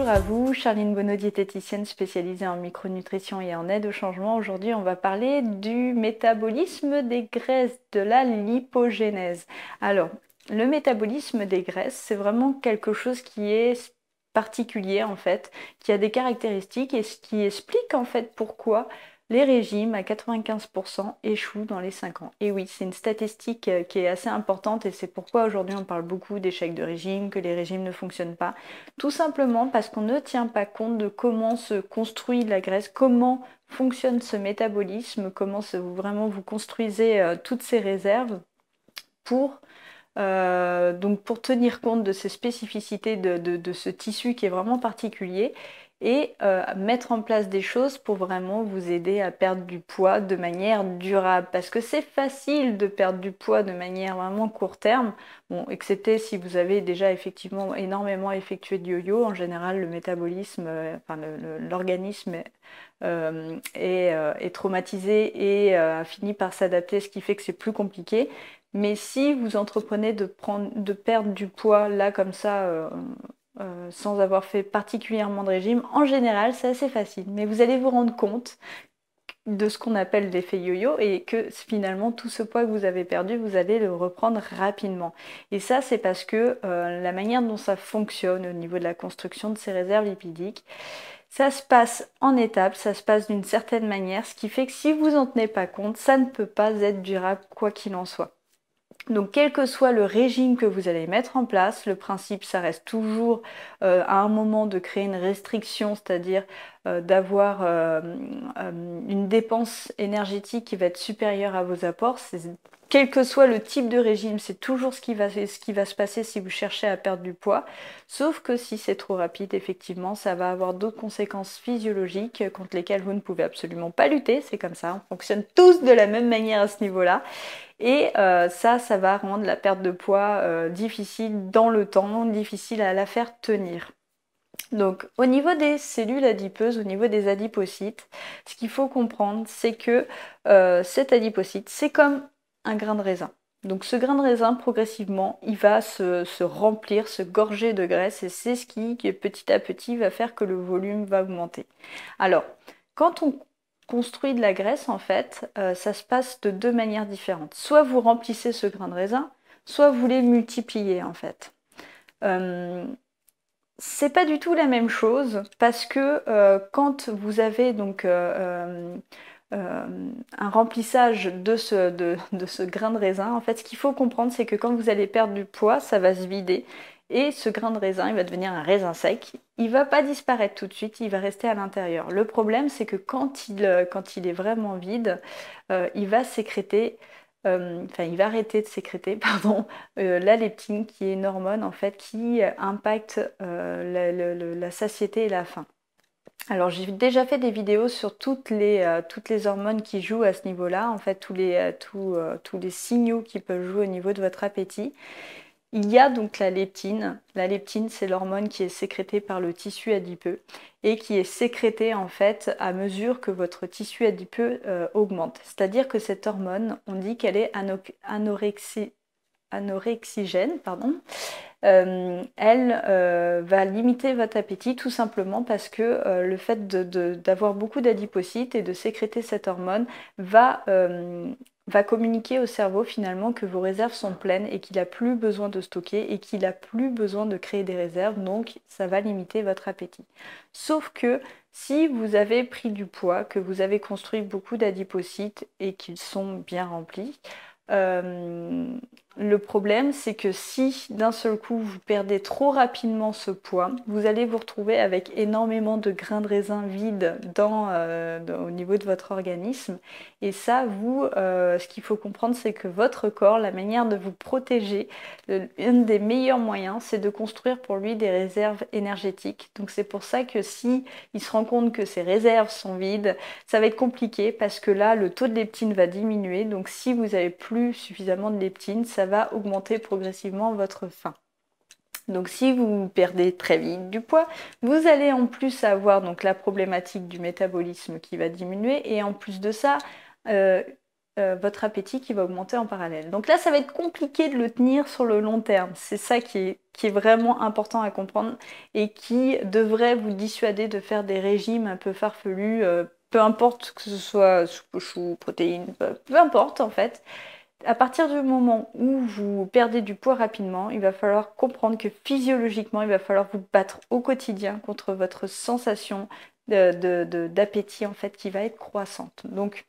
Bonjour à vous, Charline Bonneau, diététicienne spécialisée en micronutrition et en aide au changement. Aujourd'hui, on va parler du métabolisme des graisses, de la lipogénèse. Alors, le métabolisme des graisses, c'est vraiment quelque chose qui est particulier en fait, qui a des caractéristiques et ce qui explique en fait pourquoi les régimes à 95% échouent dans les 5 ans. Et oui, c'est une statistique qui est assez importante et c'est pourquoi aujourd'hui on parle beaucoup d'échecs de régime, que les régimes ne fonctionnent pas. Tout simplement parce qu'on ne tient pas compte de comment se construit la graisse, comment fonctionne ce métabolisme, comment vraiment vous construisez toutes ces réserves pour donc pour tenir compte de ces spécificités de ce tissu qui est vraiment particulier et mettre en place des choses pour vraiment vous aider à perdre du poids de manière durable. Parce que c'est facile de perdre du poids de manière vraiment court terme, bon, excepté si vous avez déjà effectivement énormément effectué de yo-yo. En général, le métabolisme, enfin l'organisme est traumatisé et a fini par s'adapter, ce qui fait que c'est plus compliqué. Mais si vous entreprenez de perdre du poids là comme ça, sans avoir fait particulièrement de régime, en général c'est assez facile. Mais vous allez vous rendre compte de ce qu'on appelle l'effet yo-yo et que finalement tout ce poids que vous avez perdu, vous allez le reprendre rapidement. Et ça c'est parce que la manière dont ça fonctionne au niveau de la construction de ces réserves lipidiques, ça se passe en étapes, ça se passe d'une certaine manière, ce qui fait que si vous n'en tenez pas compte, ça ne peut pas être durable quoi qu'il en soit. Donc quel que soit le régime que vous allez mettre en place, le principe ça reste toujours à un moment de créer une restriction, c'est-à-dire d'avoir une dépense énergétique qui va être supérieure à vos apports. Quel que soit le type de régime, c'est toujours ce qui va se passer si vous cherchez à perdre du poids. Sauf que si c'est trop rapide, effectivement, ça va avoir d'autres conséquences physiologiques contre lesquelles vous ne pouvez absolument pas lutter. C'est comme ça, on fonctionne tous de la même manière à ce niveau-là. Et ça va rendre la perte de poids difficile dans le temps, difficile à la faire tenir. Donc au niveau des cellules adipeuses, au niveau des adipocytes, ce qu'il faut comprendre, c'est que cet adipocyte, c'est comme un grain de raisin. Donc ce grain de raisin, progressivement, il va se remplir, se gorger de graisse et c'est ce qui, petit à petit, va faire que le volume va augmenter. Alors, quand on construit de la graisse, en fait, ça se passe de deux manières différentes. Soit vous remplissez ce grain de raisin, soit vous les multipliez, en fait. C'est pas du tout la même chose parce que quand vous avez donc un remplissage de ce grain de raisin, en fait, ce qu'il faut comprendre, c'est que quand vous allez perdre du poids, ça va se vider et ce grain de raisin, il va devenir un raisin sec. Il va pas disparaître tout de suite, il va rester à l'intérieur. Le problème, c'est que quand il est vraiment vide, il va sécréter, enfin, il va arrêter de sécréter, pardon, la leptine, qui est une hormone en fait qui impacte la satiété et la faim. Alors j'ai déjà fait des vidéos sur toutes les hormones qui jouent à ce niveau-là, en fait tous les signaux qui peuvent jouer au niveau de votre appétit. Il y a donc la leptine. La leptine, c'est l'hormone qui est sécrétée par le tissu adipeux et qui est sécrétée en fait à mesure que votre tissu adipeux augmente. C'est-à-dire que cette hormone, on dit qu'elle est anorexigène, pardon. Elle va limiter votre appétit tout simplement parce que le fait d'avoir beaucoup d'adipocytes et de sécréter cette hormone va communiquer au cerveau finalement que vos réserves sont pleines et qu'il n'a plus besoin de stocker et qu'il n'a plus besoin de créer des réserves, donc ça va limiter votre appétit. Sauf que si vous avez pris du poids, que vous avez construit beaucoup d'adipocytes et qu'ils sont bien remplis, le problème, c'est que si d'un seul coup vous perdez trop rapidement ce poids, vous allez vous retrouver avec énormément de grains de raisin vides au niveau de votre organisme. Et ça, ce qu'il faut comprendre, c'est que votre corps, la manière de vous protéger, un des meilleurs moyens, c'est de construire pour lui des réserves énergétiques. Donc c'est pour ça que si il se rend compte que ses réserves sont vides, ça va être compliqué parce que là, le taux de leptine va diminuer. Donc si vous n'avez plus suffisamment de leptine, ça va augmenter progressivement votre faim. Donc si vous perdez très vite du poids, vous allez en plus avoir donc la problématique du métabolisme qui va diminuer et en plus de ça, votre appétit qui va augmenter en parallèle. Donc là, ça va être compliqué de le tenir sur le long terme. C'est ça qui est vraiment important à comprendre et qui devrait vous dissuader de faire des régimes un peu farfelus, peu importe que ce soit soupe aux choux, protéines, peu importe en fait. À partir du moment où vous perdez du poids rapidement, il va falloir comprendre que physiologiquement, il va falloir vous battre au quotidien contre votre sensation d'appétit en fait qui va être croissante. Donc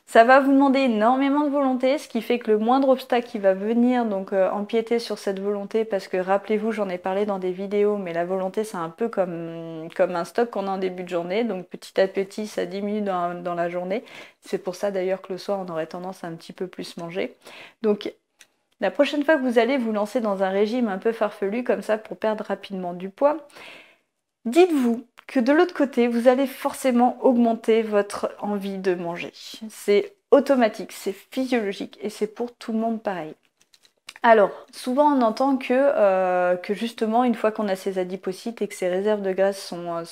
ça va vous demander énormément de volonté, ce qui fait que le moindre obstacle qui va venir donc empiéter sur cette volonté, parce que rappelez-vous, j'en ai parlé dans des vidéos, mais la volonté c'est un peu comme un stock qu'on a en début de journée, donc petit à petit ça diminue dans la journée. C'est pour ça d'ailleurs que le soir on aurait tendance à un petit peu plus manger. Donc la prochaine fois que vous allez vous lancer dans un régime un peu farfelu comme ça pour perdre rapidement du poids, dites-vous que de l'autre côté, vous allez forcément augmenter votre envie de manger. C'est automatique, c'est physiologique et c'est pour tout le monde pareil. Alors, souvent on entend que justement, une fois qu'on a ces adipocytes et que ces réserves de graisse sont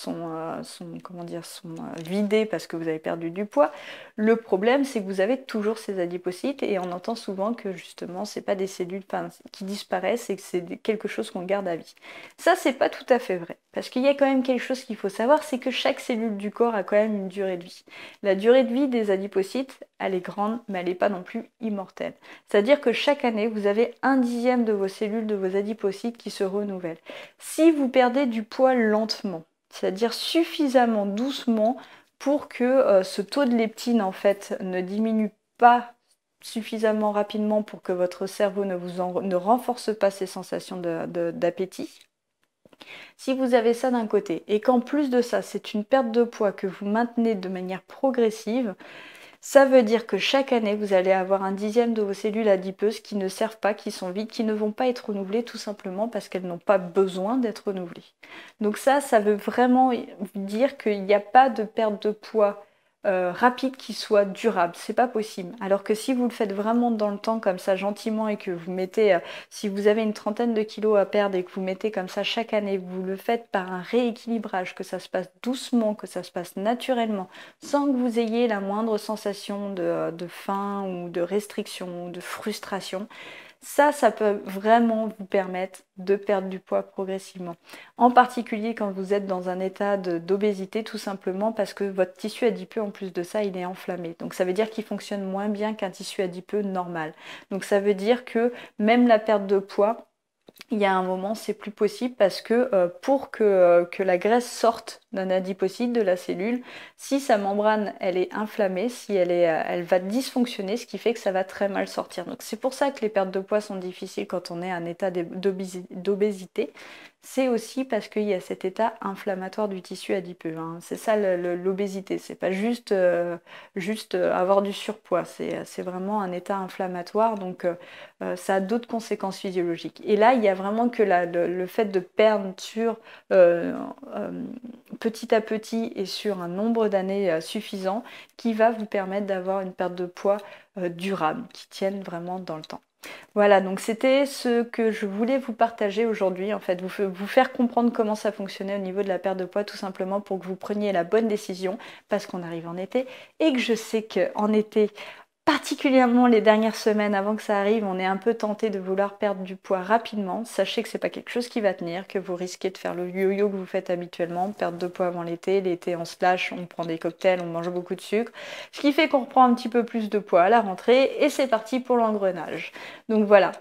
vidées parce que vous avez perdu du poids, le problème c'est que vous avez toujours ces adipocytes et on entend souvent que justement, c'est pas des cellules qui disparaissent et que c'est quelque chose qu'on garde à vie. Ça, c'est pas tout à fait vrai. Parce qu'il y a quand même quelque chose qu'il faut savoir, c'est que chaque cellule du corps a quand même une durée de vie. La durée de vie des adipocytes, elle est grande, mais elle n'est pas non plus immortelle. C'est-à-dire que chaque année, vous avez 1/10 de vos cellules, de vos adipocytes qui se renouvellent. Si vous perdez du poids lentement, c'est-à-dire suffisamment doucement pour que ce taux de leptine en fait ne diminue pas suffisamment rapidement pour que votre cerveau ne renforce pas ces sensations d'appétit. Si vous avez ça d'un côté et qu'en plus de ça, c'est une perte de poids que vous maintenez de manière progressive, ça veut dire que chaque année, vous allez avoir 1/10 de vos cellules adipeuses qui ne servent pas, qui sont vides, qui ne vont pas être renouvelées tout simplement parce qu'elles n'ont pas besoin d'être renouvelées. Donc ça veut vraiment dire qu'il n'y a pas de perte de poids rapide qui soit durable, c'est pas possible. Alors que si vous le faites vraiment dans le temps comme ça gentiment et que vous mettez, si vous avez une trentaine de kilos à perdre et que vous mettez comme ça chaque année, vous le faites par un rééquilibrage, que ça se passe doucement, que ça se passe naturellement, sans que vous ayez la moindre sensation de faim ou de restriction ou de frustration. Ça peut vraiment vous permettre de perdre du poids progressivement. En particulier quand vous êtes dans un état d'obésité, tout simplement parce que votre tissu adipeux, en plus de ça, il est enflammé. Donc ça veut dire qu'il fonctionne moins bien qu'un tissu adipeux normal. Donc ça veut dire que même la perte de poids, il y a un moment, c'est plus possible parce que pour que la graisse sorte d'un adipocyte, de la cellule, si sa membrane elle est inflammée, si elle va dysfonctionner, ce qui fait que ça va très mal sortir. Donc c'est pour ça que les pertes de poids sont difficiles quand on est en état d'obésité. C'est aussi parce qu'il y a cet état inflammatoire du tissu adipeux, hein. C'est ça l'obésité, c'est pas juste avoir du surpoids, c'est vraiment un état inflammatoire, donc ça a d'autres conséquences physiologiques. Et là, il y a vraiment que le fait de perdre petit à petit et sur un nombre d'années suffisant qui va vous permettre d'avoir une perte de poids durable, qui tienne vraiment dans le temps. Voilà, donc c'était ce que je voulais vous partager aujourd'hui, en fait, vous faire comprendre comment ça fonctionnait au niveau de la perte de poids, tout simplement pour que vous preniez la bonne décision, parce qu'on arrive en été, et que je sais qu'en été, particulièrement les dernières semaines avant que ça arrive, on est un peu tenté de vouloir perdre du poids rapidement. Sachez que c'est pas quelque chose qui va tenir, que vous risquez de faire le yo-yo que vous faites habituellement, perdre de poids avant l'été. L'été on se lâche, on prend des cocktails, on mange beaucoup de sucre, ce qui fait qu'on reprend un petit peu plus de poids à la rentrée et c'est parti pour l'engrenage. Donc voilà.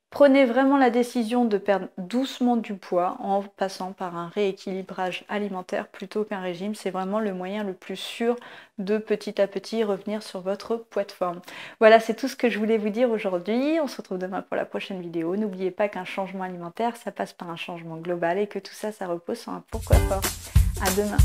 Prenez vraiment la décision de perdre doucement du poids en passant par un rééquilibrage alimentaire plutôt qu'un régime. C'est vraiment le moyen le plus sûr de petit à petit revenir sur votre poids de forme. Voilà, c'est tout ce que je voulais vous dire aujourd'hui. On se retrouve demain pour la prochaine vidéo. N'oubliez pas qu'un changement alimentaire, ça passe par un changement global et que tout ça, ça repose sur un pourquoi fort. À demain.